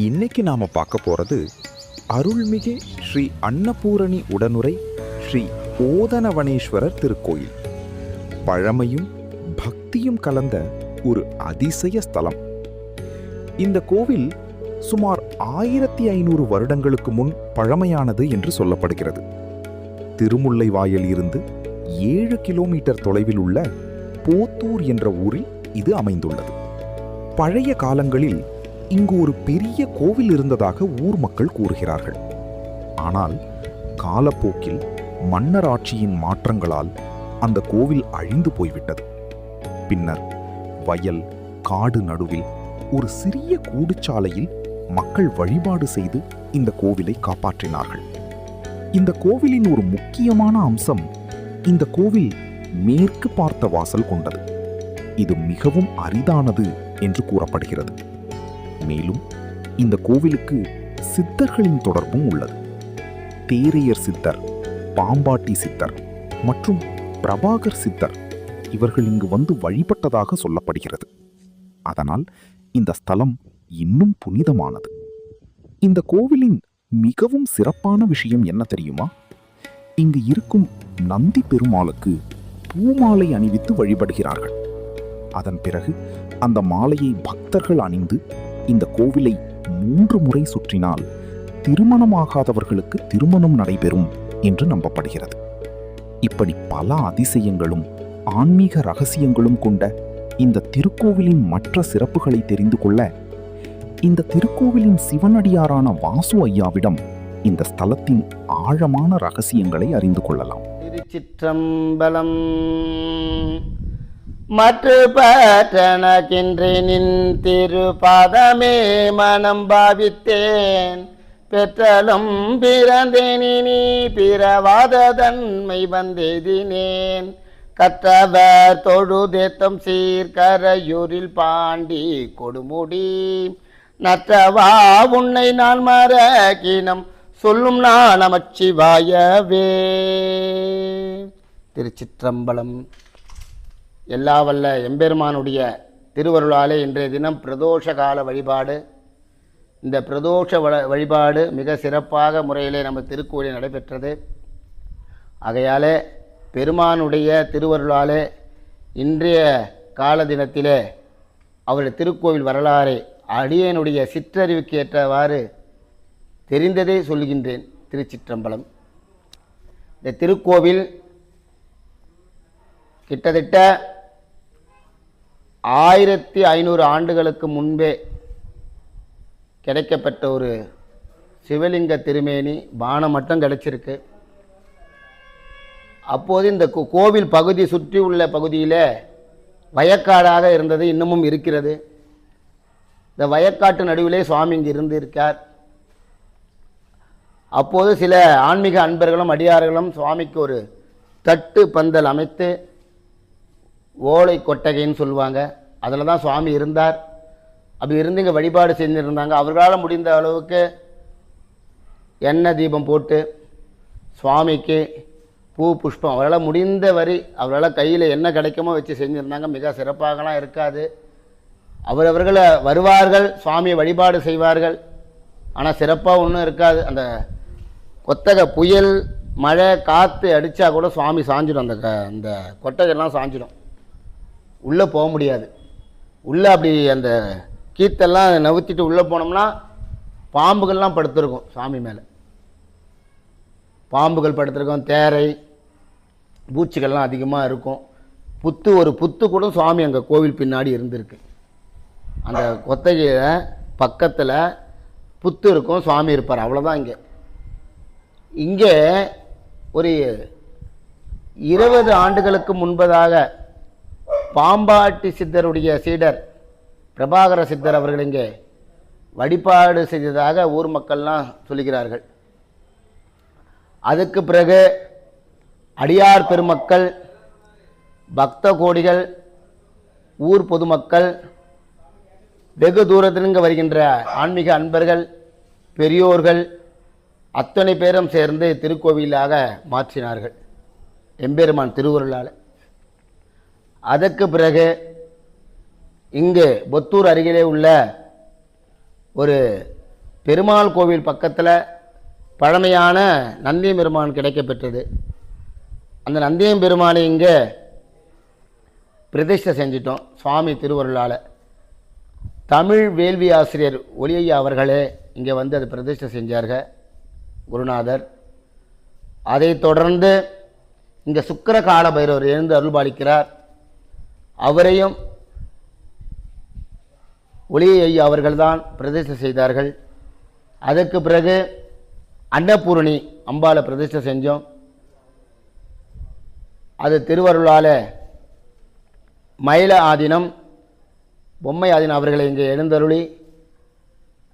இன்னைக்கு நாம பார்க்க போறது அருள்மிகு ஸ்ரீ அன்னபூரணி உடனுரை ஸ்ரீ ஓதனவனேஸ்வரர் திருக்கோயில். பழமையும் பக்தியும் கலந்த ஒரு அதிசய ஸ்தலம். இந்த கோவில் சுமார் 1500 வருடங்களுக்கு முன் பழமையானது என்று சொல்லப்படுகிறது. திருமுல்லைவாயில் இருந்து 7 கிலோமீட்டர் தொலைவில் உள்ள போத்தூர் என்ற ஊரில் இது அமைந்துள்ளது. பழைய காலங்களில் இங்கு ஒரு பெரிய கோவில் இருந்ததாக ஊர் மக்கள் கூறுகிறார்கள். ஆனால் காலப்போக்கில் மன்னர் ஆட்சியின் மாற்றங்களால் அந்த கோவில் அழிந்து போய்விட்டது. பின்னர் வயல் காடு நடுவில் ஒரு சிறிய கூடுச்சாலையில் மக்கள் வழிபாடு செய்து இந்த கோவிலை காப்பாற்றினார்கள். இந்த கோவிலின் ஒரு முக்கியமான அம்சம், இந்த கோவில் மேற்கு பார்த்த வாசல் கொண்டது. இது மிகவும் அரிதானது என்று கூறப்படுகிறது. மேலும் இந்த கோவிலுக்கு சித்தர்களின் தொடர்பும் உள்ளது. தேரையர் சித்தர், பாம்பாட்டி சித்தர் மற்றும் பிரபாகர் சித்தர் இவர்கள் இங்கு வந்து வழிபட்டதாக சொல்லப்படுகிறது. அதனால் இந்த ஸ்தலம் இன்னும் புனிதமானது. இந்த கோவிலின் மிகவும் சிறப்பான விஷயம் என்ன தெரியுமா? இங்கு இருக்கும் நந்தி பெருமாளுக்கு பூமாலை அணிவித்து வழிபடுகிறார்கள். அதன் பிறகு அந்த மாலையை பக்தர்கள் அணிந்து இந்த கோவிலை 3 முறை சுற்றினால் திருமணமாகாதவர்களுக்கு திருமணம் நடைபெறும் என்று நம்பப்படுகிறது. இப்படி பல அதிசயங்களும் ஆன்மீக ரகசியங்களும் கொண்ட இந்த திருக்கோவிலின் மற்ற சிறப்புகளை தெரிந்து கொள்ள இந்த திருக்கோவிலின் சிவனடியாரான வாசு ஐயாவிடம் இந்த ஸ்தலத்தின் ஆழமான ரகசியங்களை அறிந்து கொள்ளலாம். திருச்சிற்றம்பலம். மற்ற பற்றனக்கின்றே நின் திருபாதமே மனம் பாவித்தேன். பெற்றலும் பிறந்தேனி பிறவாத தன்மை வந்தேதினேன். கற்றவர் தொழுதேத்தம் சீர்கரையூரில் பாண்டி கொடுமுடி நற்றவா உன்னை நான் மறக்கினம் சொல்லும் நான் நமச்சிவாயவே. திருச்சிற்றம்பலம். எல்லா வல்ல எம்பெருமானுடைய திருவருளாலே இன்றைய தினம் பிரதோஷ கால வழிபாடு. இந்த பிரதோஷ வழிபாடு மிக சிறப்பாக முறையிலே நம்ம திருக்கோயிலில் நடைபெற்றது. ஆகையாலே பெருமானுடைய திருவருளாலே இன்றைய கால தினத்திலே அவருடைய திருக்கோவில் வரலாறை அடியனுடைய சிற்றறிவுக்கு ஏற்றவாறு தெரிந்ததே சொல்லுகின்றேன். திருச்சிற்றம்பலம். இந்த திருக்கோவில் கிட்டத்தட்ட 1500 ஆண்டுகளுக்கு முன்பே கிடைக்கப்பட்ட ஒரு சிவலிங்க திருமேனி பானம் மட்டும் கிடைச்சிருக்கு. அப்போது இந்த கோவில் பகுதி சுற்றி உள்ள பகுதியில் வயக்காடாக இருந்தது, இன்னமும் இருக்கிறது. இந்த வயக்காட்டு நடுவிலே சுவாமி இங்கு இருந்திருக்கார். அப்போது சில ஆன்மீக அன்பர்களும் அடியார்களும் சுவாமிக்கு ஒரு தட்டு பந்தல் அமைத்து, ஓலை கொட்டகைன்னு சொல்லுவாங்க, அதில் தான் சுவாமி இருந்தார். அப்படி இருந்து இங்கே வழிபாடு செஞ்சுருந்தாங்க. அவர்களால் முடிந்த அளவுக்கு எண்ணெய் தீபம் போட்டு சுவாமிக்கு பூ புஷ்பம் அவரால் முடிந்த வரி அவரால் கையில் என்ன கிடைக்குமோ வச்சு செஞ்சுருந்தாங்க. மிக சிறப்பாகலாம் இருக்காது. அவரவர்களை வருவார்கள், சுவாமியை வழிபாடு செய்வார்கள். ஆனால் சிறப்பாக ஒன்றும் இருக்காது. அந்த கொத்தகை புயல் மழை காற்று அடித்தா கூட சுவாமி சாஞ்சிடும். அந்த கொட்டகைலாம் சாஞ்சிடும். உள்ளே போக முடியாது. உள்ளே அப்படி அந்த கீத்தெல்லாம் நவுத்திட்டு உள்ளே போனோம்னா பாம்புகள்லாம் படுத்திருக்கும். சாமி மேலே பாம்புகள் படுத்திருக்கும், தேரை பூச்சிகள்லாம் அதிகமாக இருக்கும். ஒரு புத்து கூட சுவாமி அங்கே கோவில் பின்னாடி இருந்திருக்கு. அந்த கொத்தகையில் பக்கத்தில் புத்து இருக்கும், சுவாமி இருப்பார். அவ்வளோதான். இங்கே ஒரு 20 ஆண்டுகளுக்கு முன்பதாக பாம்பாட்டி சித்தருடைய சீடர் பிரபாகர சித்தர் அவர்கள் இங்கே வழிபாடு செய்ததாக ஊர் மக்கள்லாம் சொல்லுகிறார்கள். அதுக்கு பிறகு அடியார் பெருமக்கள், பக்த கோடிகள், ஊர் பொதுமக்கள், வெகு தூரத்திலிருந்து வருகின்ற ஆன்மீக அன்பர்கள், பெரியோர்கள் அத்தனை பேரும் சேர்ந்து திருக்கோவிலாக மாற்றினார்கள் எம்பெருமான் திருவருளால். அதற்கு பிறகு இங்கு பொத்தூர் அருகிலே உள்ள ஒரு பெருமாள் கோவில் பக்கத்தில் பழமையான நந்தியம் பெருமான் கிடைக்கப்பெற்றது. அந்த நந்தியம் பெருமானை இங்கே பிரதிஷ்டை செஞ்சிட்டோம் சுவாமி திருவருளால். தமிழ் வேள்வி ஆசிரியர் ஒளியையா அவர்களே இங்கே வந்து அதை பிரதிஷ்டை செஞ்சார்கள் குருநாதர். அதைத் தொடர்ந்து இங்கே சுக்கிர கால பைரவர் எழுந்து அருள்பாலிக்கிறார். அவரையும் ஒளியையா அவர்கள்தான் பிரதிஷ்டை செய்தார்கள். அதற்கு பிறகு அன்னபூரணி அம்பாளை பிரதிஷ்டை செஞ்சோம். அது திருவருளால் மயில ஆதீனம் பொம்மை ஆதீனம் அவர்களை இங்கே எழுந்தருளி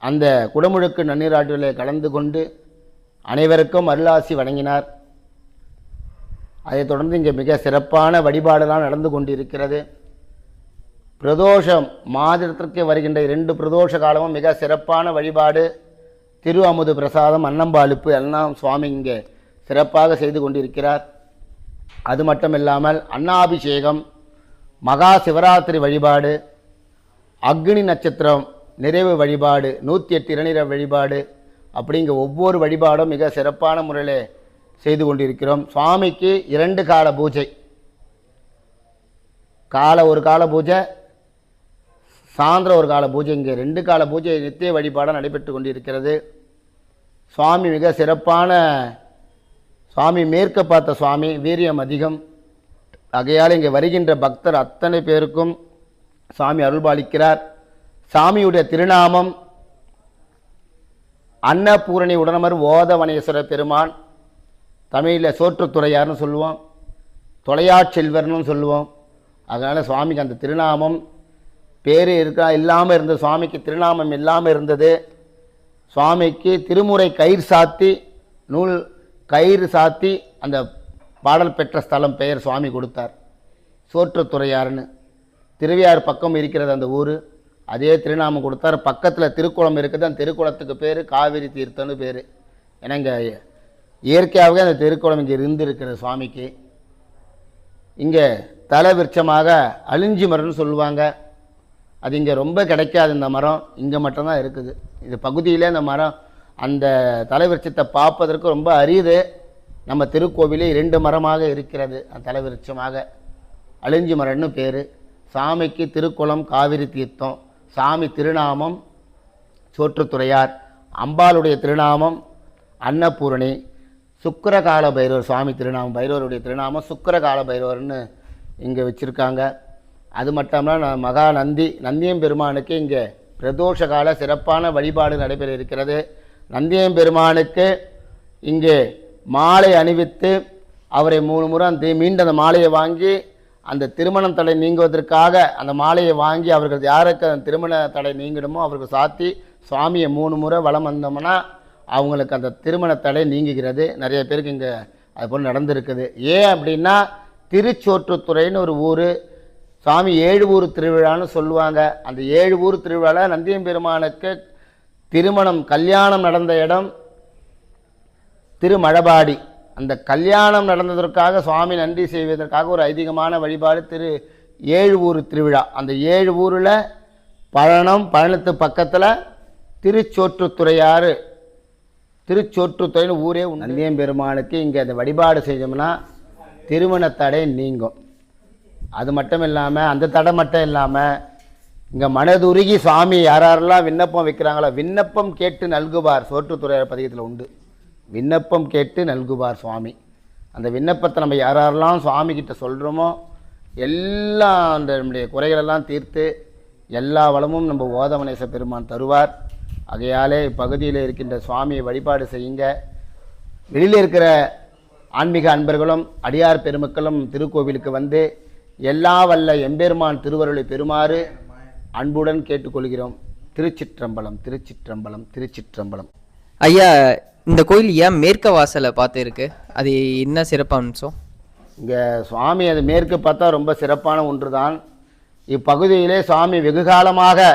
அந்த குடமுழுக்கு நன்னீராட்டிலே கலந்து கொண்டு அனைவருக்கும் அருளாசி வழங்கினார். அதைத் தொடர்ந்து இங்கே மிக சிறப்பான வழிபாடுலாம் நடந்து கொண்டிருக்கிறது. பிரதோஷம் மாதத்திற்கு வருகின்ற 2 பிரதோஷ காலமும் மிக சிறப்பான வழிபாடு. திரு அமுது பிரசாதம் அன்னம்பாளிப்பு எல்லாம் சுவாமி இங்கே சிறப்பாக செய்து கொண்டிருக்கிறார். அது மட்டுமில்லாமல் அன்னாபிஷேகம், மகா சிவராத்திரி வழிபாடு, அக்னி நட்சத்திரம் நிறைவு வழிபாடு, 108 இளநீர வழிபாடு, அப்படிங்கிற ஒவ்வொரு வழிபாடும் மிக சிறப்பான முறையில் செய்து கொண்டிருக்கிறோம். சுவாமிக்கு 2 கால பூஜை, ஒரு கால பூஜை, சாயந்தரம் ஒரு கால பூஜை, இங்கே 2 கால பூஜை நித்திய வழிபாடாக நடைபெற்று கொண்டிருக்கிறது. சுவாமி மிக சிறப்பான சுவாமி, மேற்க பார்த்த சுவாமி, வீரியம் அதிகம். ஆகையால் இங்கே வருகின்ற பக்தர் அத்தனை பேருக்கும் சுவாமி அருள்பாலிக்கிறார். சாமியுடைய திருநாமம் அன்னபூரணி உடனமர் ஓதவனேஸ்வர பெருமான். தமிழில் சோற்றுத்துறையார்னு சொல்லுவோம், தொலையாட்செல்வர்னு சொல்லுவோம். அதனால் சுவாமிக்கு அந்த திருநாமம் பேர் இல்லாமல் இருந்தது. சுவாமிக்கு திருநாமம் இல்லாமல் இருந்தது. சுவாமிக்கு திருமுறை கயிறு சாத்தி, நூல் கயிறு சாத்தி அந்த பாடல் பெற்ற ஸ்தலம் பெயர் சுவாமி கொடுத்தார், சோற்றுத்துறையார்னு. திருவையாறு பக்கம் இருக்கிறது அந்த ஊர், அதே திருநாமம் கொடுத்தார். பக்கத்தில் திருக்குளம் இருக்குது, அந்த திருக்குளத்துக்கு பேர் காவிரி தீர்த்தம்னு பேர். ஏன்னா இங்கே இயற்கையாகவே அந்த திருக்குளம் இங்கே இருந்திருக்கிறது சுவாமிக்கு. இங்கே தலை விருட்சமாக அழிஞ்சி மரம்னு சொல்லுவாங்க. அது இங்கே ரொம்ப கிடைக்காது, இந்த மரம் இங்கே மட்டும்தான் இருக்குது. இது பகுதியிலே அந்த மரம், அந்த தலைவிருட்சத்தை பார்ப்பதற்கு ரொம்ப அரிது. நம்ம திருக்கோவிலே 2 மரமாக இருக்கிறது அந்த தலைவிருட்சமாக, அழிஞ்சி மரம்னு பேர். சாமிக்கு திருக்குளம் காவிரி தீர்த்தம். சாமி திருநாமம் சோற்றுத்துறையார். அம்பாளுடைய திருநாமம் அன்னபூரணி. சுக்கிரகால பைரவர் சுவாமி திருநாமம், பைரவருடைய திருநாமம் சுக்கிரகால பைரவர்னு இங்கே வச்சுருக்காங்க. அது மட்டும்னா மகா நந்தியம் பெருமானுக்கு இங்கே பிரதோஷ கால சிறப்பான வழிபாடு நடைபெற இருக்கிறது. நந்தியம் பெருமானுக்கு இங்கே மாலை அணிவித்து அவரை 3 முறை மீண்டும் அந்த மாலையை வாங்கி, அந்த திருமணம் தடை நீங்குவதற்காக அந்த மாலையை வாங்கி அவர்கள் யாருக்கு அந்த திருமண தடை நீங்கிடுமோ அவர்கள் சாத்தி சுவாமியை 3 முறை வலம் வந்தோம்னா அவங்களுக்கு அந்த திருமண தடை நீங்குகிறது. நிறைய பேருக்கு இங்கே அது போல் நடந்திருக்குது. ஏன் அப்படின்னா, திருச்சோற்றுத்துறைன்னு ஒரு ஊர், சுவாமி 7 ஊர் திருவிழான்னு சொல்லுவாங்க. அந்த 7 ஊர் திருவிழாவில் நந்தியம் பெருமானுக்கு திருமணம் கல்யாணம் நடந்த இடம் திருமழபாடி. அந்த கல்யாணம் நடந்ததற்காக சுவாமி நன்றி செய்வதற்காக ஒரு ஐதீகமான வழிபாடு 7 ஊர் திருவிழா. அந்த 7 ஊரில் பழனத்து பக்கத்தில் திருச்சோற்றுத்துறைன்னு ஊரே நந்தியம் பெருமானுக்கு இங்கே அந்த வழிபாடு செஞ்சோம்னா திருமண தடை நீங்கும். அது மட்டும் இல்லாமல், அந்த தடை மட்டும் இல்லாமல், இங்கே மனதுருகி சுவாமி யாரெல்லாம் விண்ணப்பம் வைக்கிறாங்களோ, விண்ணப்பம் கேட்டு நல்குவார். சோற்றுத்துறையார் பதிகத்தில் உண்டு, விண்ணப்பம் கேட்டு நல்குவார் சுவாமி. அந்த விண்ணப்பத்தை நம்ம யாரெல்லாம் சுவாமி கிட்ட சொல்கிறோமோ எல்லாம் அந்த நம்முடைய குறைகளெல்லாம் தீர்த்து எல்லா வளமும் நம்ம ஓதவனேச பெருமான் தருவார். ஆகையாலே இப்பகுதியில் இருக்கின்ற சுவாமியை வழிபாடு செய்யுங்க. வெளியில் இருக்கிற ஆன்மீக அன்பர்களும் அடியார் பெருமக்களும் திருக்கோவிலுக்கு வந்து எல்லா வல்ல எம்பெருமான் திருவருளை பெறுமாறு அன்புடன் கேட்டுக்கொள்கிறோம். திருச்சிற்றம்பலம், திருச்சிற்றம்பலம், திருச்சிற்றம்பலம். ஐயா, இந்த கோயில் ஏன் மேற்க வாசலை பார்த்து இருக்கு? அது என்ன சிறப்பு அம்சம்? இங்கே சுவாமி அது மேற்கு பார்த்தா ரொம்ப சிறப்பான ஒன்று தான். இப்பகுதியிலே சுவாமி வெகு காலமாக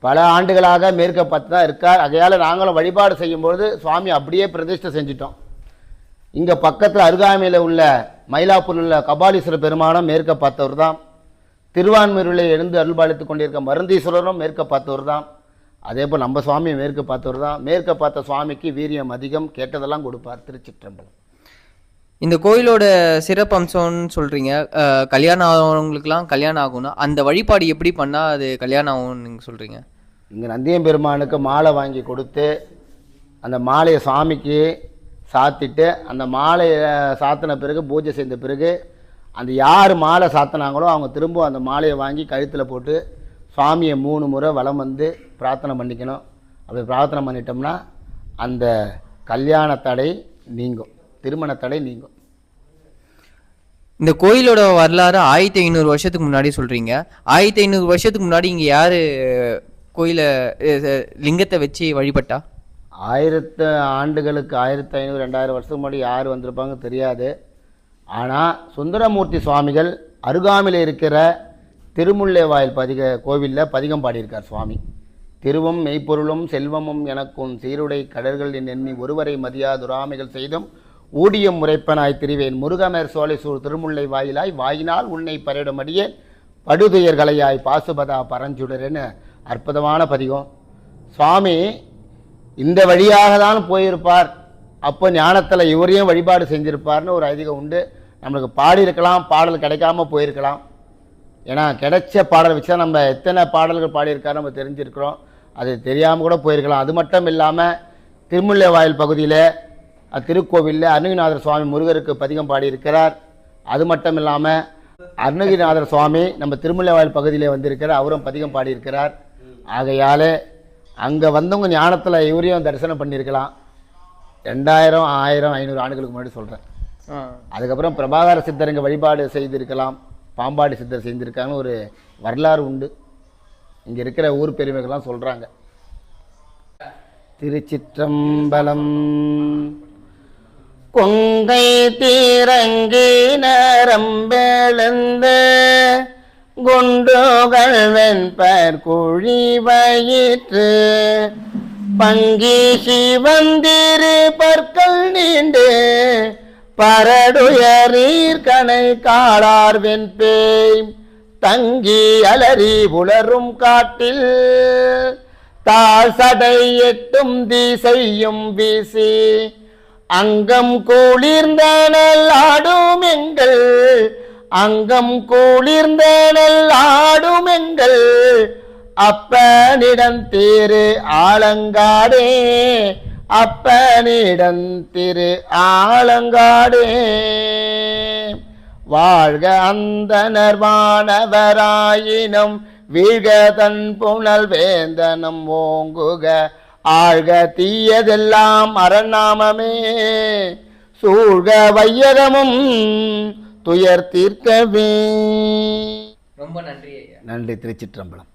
பல ஆண்டுகளாக மேற்க பார்த்து தான் இருக்கார். ஆகையால் நாங்களும் வழிபாடு செய்யும்பொழுது சுவாமி அப்படியே பிரதிஷ்டை செஞ்சிட்டோம். இங்கே பக்கத்தில் அருகாமையில் உள்ள மயிலாப்பூரில் உள்ள கபாலீஸ்வர பெருமானும் மேற்க பார்த்தவர் தான். திருவான்மையூரில் எழுந்து அருள்பாலித்து கொண்டிருக்க மருந்தீஸ்வரரும் மேற்க பார்த்தவர் தான். அதே போல் நம்ம சுவாமி மேற்கு பார்த்தவர் தான். மேற்க பார்த்த சுவாமிக்கு வீரியம் அதிகம், கேட்டதெல்லாம் கொடுப்பார். திருச்சிற்றம்பலம். இந்த கோயிலோட சிறப்பம்சம்னு சொல்கிறீங்க, கல்யாணம் ஆகிறவங்களுக்குலாம் கல்யாணம் ஆகும்னா அந்த வழிபாடு எப்படி பண்ணால் அது கல்யாணம் ஆகும்னு நீங்கள் சொல்கிறீங்க? இங்கே நந்தியம் பெருமானுக்கு மாலை வாங்கி கொடுத்து அந்த மாலையை சாமிக்கு சாத்திட்டு அந்த மாலையை சாத்தின பிறகு பூஜை செய்த பிறகு அந்த யார் மாலை சாத்தினாங்களோ அவங்க திரும்ப அந்த மாலையை வாங்கி கழுத்தில் போட்டு சுவாமியை 3 முறை வலம் வந்து பிரார்த்தனை பண்ணிக்கணும். அப்படி பிரார்த்தனை பண்ணிட்டோம்னா அந்த கல்யாண தடை நீங்கும், திருமண தடை நீங்கும். இந்த கோயிலோட வரலாறு 1500 வருஷத்துக்கு முன்னாடி சொல்கிறீங்க. 1500 வருஷத்துக்கு முன்னாடி இங்கே யார் கோயிலை லிங்கத்தை வச்சு வழிபட்டா? 1000 ஆண்டுகளுக்கு 1500 2000 வருஷத்துக்கு முன்னாடி யார் வந்திருப்பாங்க தெரியாது. ஆனால் சுந்தரமூர்த்தி சுவாமிகள் அருகாமையில் இருக்கிற திருமுல்லைவாயில் கோவிலில் பதிகம் பாடியிருக்கார் சுவாமி. திருவும் மெய்ப்பொருளும் செல்வமும் எனக்கும் சீருடை கடல்கள் எண்ணி ஒருவரை மதியாதுராமைகள் செய்தும் ஊடியம் முறைப்பனாய் திரிவேன் முருகமர் சோலை சூழ் திருமுல்லை வாயிலாய் வாயினால் உன்னை பரையிடமடியே படுதுயர்களையாய் பாசுபதா பரஞ்சுடர்னு அற்புதமான பதிகம். சுவாமி இந்த வழியாக தான் போயிருப்பார், அப்போ ஞானத்தில் இவரையும் வழிபாடு செஞ்சிருப்பார்னு ஒரு ஐதீகம் உண்டு. நம்மளுக்கு பாடியிருக்கலாம், பாடல் கிடைக்காம போயிருக்கலாம். ஏன்னா கிடைச்ச பாடல் வச்சு தான் நம்ம எத்தனை பாடல்கள் பாடியிருக்காரு நம்ம தெரிஞ்சிருக்கிறோம். அது தெரியாமல் கூட போயிருக்கலாம். அது மட்டும் இல்லாமல் திருமுல்லைவாயில் பகுதியில் திருக்கோவிலில் அருணகிரிநாதர் சுவாமி முருகருக்கு பதிகம் பாடியிருக்கிறார். அது மட்டும் இல்லாமல் அருணகிரிநாதர் சுவாமி நம்ம திருமுல்லைவாயில் பகுதியில் வந்திருக்கிறார், அவரும் பதிகம் பாடியிருக்கிறார். ஆகையால் அங்கே வந்தவங்க ஞானத்தில் இவரையும் தரிசனம் பண்ணியிருக்கலாம். 2000 1000 500 ஆண்டுகளுக்கு முன்னாடி சொல்கிறேன். அதுக்கப்புறம் பிரபாகர சித்தர் இங்கே வழிபாடு செய்திருக்கலாம், பாம்பாடி சித்தர் செய்திருக்காங்கன்னு ஒரு வரலாறு உண்டு. இங்கே இருக்கிற ஊர் பெருமைகள்லாம் சொல்கிறாங்க. திருச்சிற்றம்பலம். கொங்கை தீரங்கி நரம்பெழுந்து குண்டுகள் வெண்பர் குழி வயிற்று பங்கி சிவந்திரு பற்கள் நீண்டு பரடுயரீர் கணை காளார் வெண்பேய் தங்கி அலறி உலரும் காட்டில் தாழ் சடை எட்டும் திசையும் வீசி அங்கம் குளிர்ந்த நல்லாடும் எங்கள் அங்கம் குளிர்ந்த நல்லாடும் எங்கள் அப்பனிடம் திரு ஆலங்காடே அப்பனிடம் திரு ஆலங்காடே. வாழ்க அந்தனர் வானவராயினும் வீழ்க தன் புனல் வேந்தனம் ஓங்குக ஆழ்க தீயதெல்லாம் அரணாமமே சூழ்க வையகமும் துயர் தீர்க்கவே. ரொம்ப நன்றி ஐயா. நன்றி. திருச்சிற்றம்பலம்.